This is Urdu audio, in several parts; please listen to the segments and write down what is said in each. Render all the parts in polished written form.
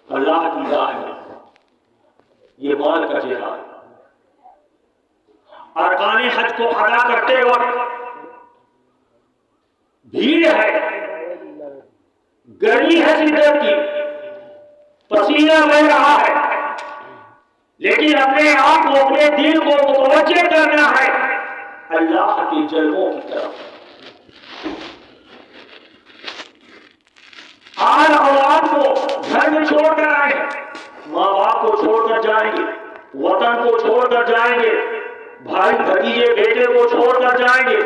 اللہ کی راہ میں، یہ مال کا جہاد۔ ارکان حج کو ادا کرتے وقت بھیڑ ہے، گرمی ہے شدت کی، پسینہ بہ رہا ہے، لیکن اپنے آپ کو، اپنے دل کو متوجہ کرنا ہے اللہ کے جلووں کی طرف۔ آل اولاد کو گھر میں چھوڑ کر آئے، ماں باپ کو چھوڑ کر جائیں گے، وطن کو چھوڑ کر جائیں گے، بھائی بھتیجے بیٹے کو چھوڑ کر جائیں گے،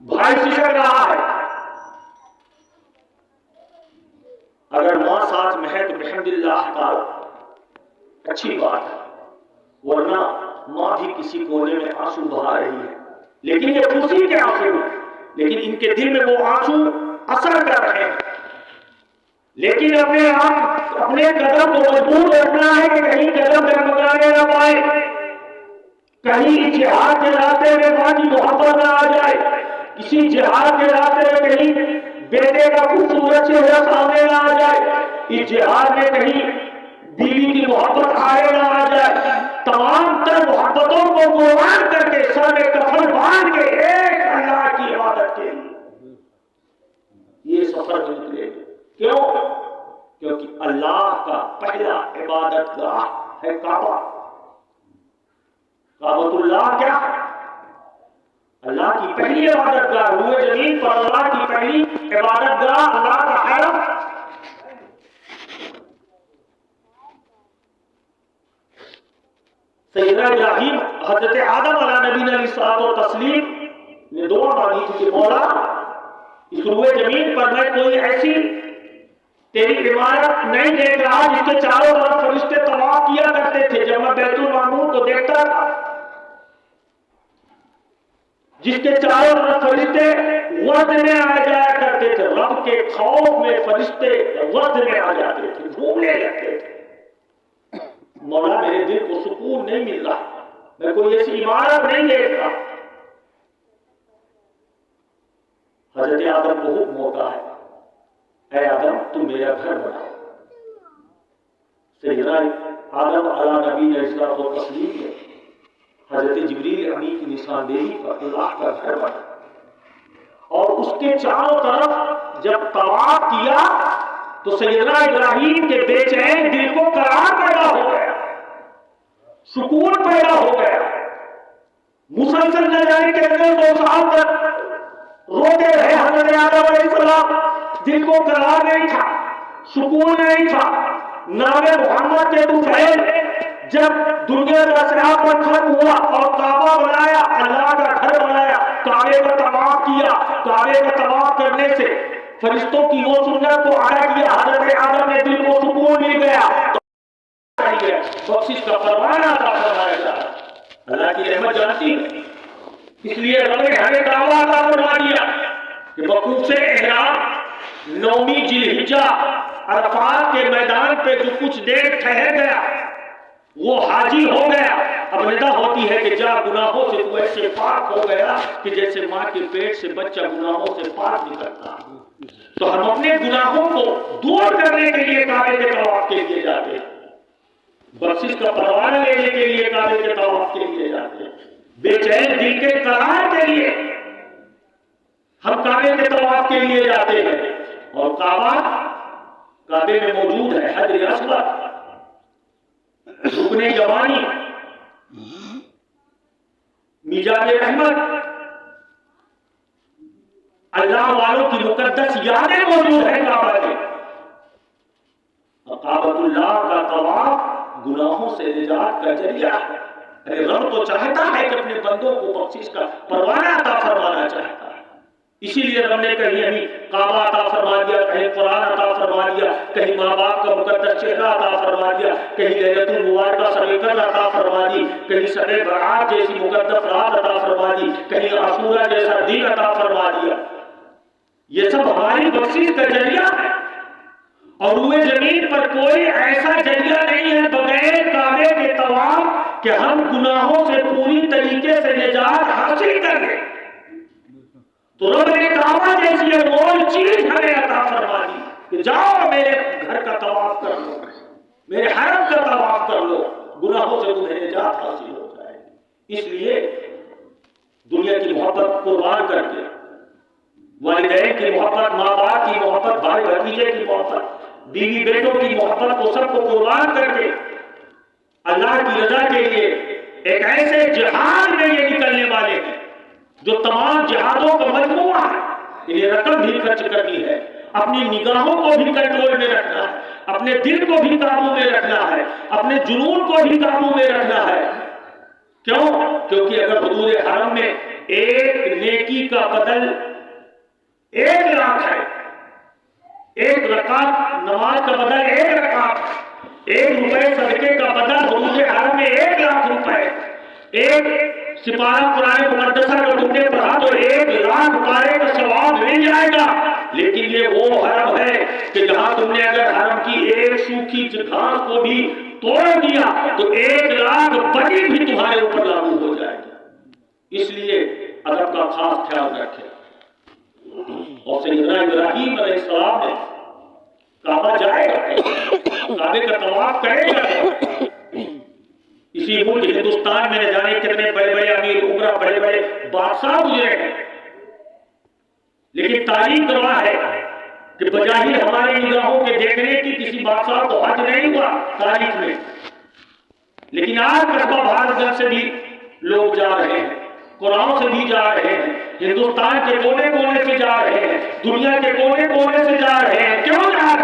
بھائی سسر رہا ہے، اگر ماں ساتھ میں ہے تو الحمدللہ تعالی اچھی بات ہے، ورنہ ماں بھی کسی کونے میں آنسو بہا رہی ہے، لیکن یہ خوشی کے آنسو ہیں، لیکن ان کے دل میں وہ آنسو اثر کر رہے ہیں۔ لیکن اپنے آپ اپنے قدم کو مضبوط رکھنا ہے کہ کہیں قدم ڈگمگانے نہ پائے، کہیں جہاد کے راستے میں ماں کی محبت نہ آ جائے، کسی جہاد کے راستے میں کہیں بیٹے کا خوبصورت چہرہ سامنے نہ آ جائے، اس جہاد میں کہیں بیوی کی محبت آئے نہ آ جائے، تمام تر محبتوں کو قربان کر کے سر میں کفن باندھ کے ایک اللہ کی عبادت کے لیے یہ سفر میں نکلے۔ کیوں؟ کیونکہ اللہ کا پہلا عبادت گاہ ہے کعبہ۔ کعبۃ اللہ کیا؟ اللہ کی پہلی عبادت گاہ، روئے زمین پر اللہ کی پہلی عبادت گاہ اللہ کا حرم۔ سیدنا ابراہیم حضرت آدم علیہ نبی علیہ الصلوۃ والتسلیم نے دعا مانگی تھی کہ مولا اس روئے زمین پر میں کوئی ایسی تیری عمارت نہیں دیکھ رہا جس کے چاروں طرف فرشتے طواف کیا کرتے تھے۔ جب میں بیت المعمور کو دیکھتا تھا، جس کے چاروں طرف فرشتے ورد میں آ جایا کرتے تھے، رب کے خوف میں فرشتے ورد میں آ جاتے تھے، گھومنے لگتے تھے، مولا میرے دل کو سکون نہیں مل رہا، میں کوئی ایسی عمارت نہیں دیکھ رہا۔ حضرت آدم کو حکم ہوتا ہے، اے آدم تم میرا گھر بناؤ۔ سیدنا آدم علیہ نبی علیہ الصلوۃ والتسلیم نے حضرت جبریل امین کی نشاندہی پر اللہ کا گھر بنا، اور اس کے چاروں طرف جب طواف کیا تو سیدنا ابراہیم کے بے چین دل کو قرار پیدا ہو گیا، سکون پیدا ہو گیا۔ مسلسل نہ جانے کتنے 2 سال تک روتے رہے حضرت آدم علیہ السلام، دل کو قرار نہیں تھا، سکون نہیں تھا۔ نام محمد کے طفیل جب دنیا کا سیاپت ختم ہوا اور کعبہ بنایا، اللہ کا گھر بنایا، کعبے کا طواف کیا، کعبے کا طواف کرنے سے فرشتوں کی وہ سنت کو ادا کیا، حضرت آدم نے دل کو سکون مل گیا، بخشش کا فرمان عطا فرمایا جائے۔ اللہ کی رحمت جانتی ہے، اس لیے رب نے ہمیں دعویٰ عطا فرما دیا کہ وقوف سے احرام 9ویں ذی الحجہ عرفات کے میدان پہ جو کچھ دیر ٹھہر گیا وہ حاجی ہو گیا۔ اب ندا ہوتی ہے کہ جا گناہوں سے تو ایسے پاک ہو گیا کہ جیسے ماں کے پیٹ سے بچہ گناہوں سے پاک نکلتا۔ تو ہم اپنے گناہوں کو دور کرنے کے لیے کعبے کے طواف کے لیے جاتے ہیں، بخشش کا پروانہ لینے کے لیے کعبے کے طواف کے لیے جاتے ہیں، بے چین دل کے قرار کے لیے ہم کعبے کے طواف کے لیے جاتے ہیں۔ اور کعبے میں موجود ہے حجر اسود، رکن یمانی، میزان رحمت، اللہ والوں کی مقدس یادیں موجود ہیں کعبہ میں۔ کعبۃ اللہ کا طواف گناہوں سے نجات کا ذریعہ ہے۔ ارے رب تو چاہتا ہے کہ اپنے بندوں کو بخشش کا پروانہ عطا فرمانا چاہتا ہے، اسی لیے رب نے کہیں ابھی کعبہ عطا فرما دیا، کہیں قرآن عطا فرما دیا، کہیں ماں باپ کا مقدس چہرہ عطا فرما دیا، کہیں لیلۃ المبارکہ شب قدر عطا فرما دی، کہیں شب برات جیسی مقدس رات عطا فرما دی، کہیں عاشورہ جیسا دن عطا فرما دیا۔ یہ سب ہماری بخشش کا ذریعہ ہے، اور روئے زمین پر کوئی ایسا ذریعہ نہیں ہے بغیر کعبے کے طواف کہ ہم گناہوں سے پوری طریقے سے نجات حاصل کر لیں۔ تو رب نے کعبہ جیسی انمول چیز ہمیں عطا فرما دی، کہ جاؤ میرے گھر کا طواف کر لو، میرے حرم کا طواف کر لو، گناہوں سے تمہیں نجات حاصل ہو جائے۔ اس لیے دنیا کی محبت قربان کر کے، والدین کی محبت، ماں باپ کی محبت، بھائی بھتیجے کی محبت، بیوی بیٹوں کی محبت کو سب کو قربان کر کے اللہ کی رضا کے لیے ایک ایسے جہاد میں یہ نکلنے والے ہیں جو تمام جہادوں کا مجموعہ ہے۔ انہیں رقم بھی خرچ کرنی ہے، اپنی نگاہوں کو بھی کنٹرول میں رکھنا ہے، اپنے دل کو بھی قابو میں رکھنا ہے، اپنے جنون کو بھی قابو میں رکھنا ہے۔ کیوں؟ کیونکہ اگر حدود حرم میں ایک نیکی کا بدل 1,00,000 ہے، 1 رکعت نماز کا بدل 1 رکعت، 1 روپے صدقے کا بدل حدود حرم میں 1,00,000 روپے، 1 سپارہ قرآن مقدسہ کا تم نے پڑھا تو 1,00,000 پارے کا ثواب مل جائے گا۔ لیکن یہ وہ حرم ہے کہ جہاں تم نے اگر حرم کی ایک سوکھی گھاس کو بھی توڑ دیا تو 1,00,000 بڑی بھی تمہارے اوپر لاگو ہو جائے گی۔ اس لیے ادب کا خاص خیال رکھیں۔ اور سیدنا ابراہیم علیہ السلام نے کعبہ جائے گا، کعبے کا طواف کرے گا۔ اسی ملک ہندوستان میں نہ جانے کتنے بڑے بڑے امیر عمرہ، بڑے بڑے بادشاہ گزرے ہیں، لیکن تاریخ گواہ ہے کہ بظاہر ہماری نگاہوں کے دیکھنے کی کسی بادشاہ کو حج نہیں ہوا تاریخ میں، لیکن آج قصبہ بھارت گنج سے بھی لوگ جا رہے ہیں، قرآن سے بھی جا رہے ہیں، ہندوستان کے کونے کونے سے جا رہے ہیں، دنیا کے کونے کونے سے جا رہے ہیں۔ کیوں جا